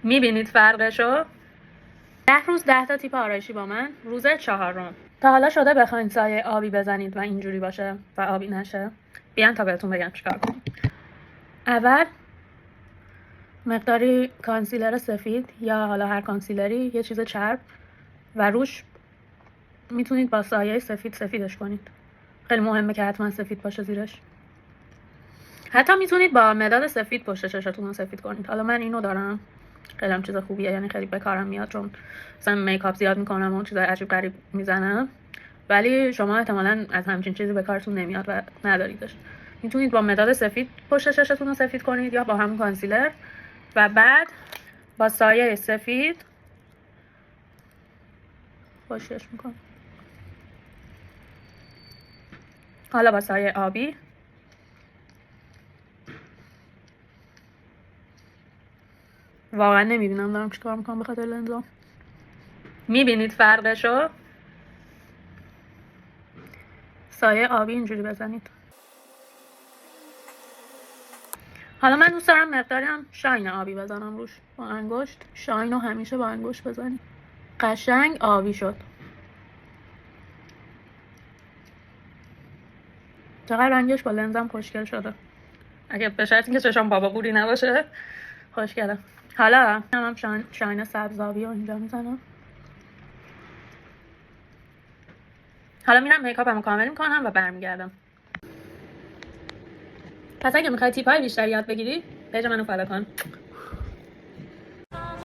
میبینید فرقشو؟ 10 روز 10 تا تیپ آرایشی با من. روز 4. تا حالا شده بخواید سایه آبی بزنید و اینجوری باشه و آبی نشه؟ بیان تا بهتون بگم چیکار کنید. اول مقداری کانسیلر سفید یا حالا هر کانسیلری، یه چیز چرب و روش میتونید با سایه سفیدش کنید. خیلی مهمه که حتما سفید باشه زیرش. حتی میتونید با مداد سفید پشت چشاتون رو سفید کنید. حالا من اینو دارم، خیلی هم چیز خوبیه، یعنی خیلی به کارم میاد چون مثلا میکاپ زیاد میکنم و چیزای عجیب غریب میزنم، ولی شما احتمالاً از همچین چیزی به کارتون نمیاد و نداریدش. میتونید با مداد سفید پشت چشتون رو سفید کنید یا با همون کانسیلر و بعد با سایه سفید خوشش میکنم. حالا با سایه آبی واقعا نمیبینم دارم چیکار میکنم به خاطر لنزام. میبینید فرقشو؟ سایه آبی اینجوری بزنید. حالا من دوست دارم مقداری هم شاین آبی بزنم روش با انگشت. شاین رو همیشه با انگشت بزنید. قشنگ آبی شد. چقدر رنگش با لنزم خوشگل شده، اگه به شرطی که چشام بابا بوری نباشه. خوشگله. حالا هم شاین سبز آبی رو اینجا میزنم. حالا میرم میکاپمو کامل میکنم و برمیگردم. پس اگه میخوای تیپ‌های بیشتری یاد بگیری پیج منو فالو کن.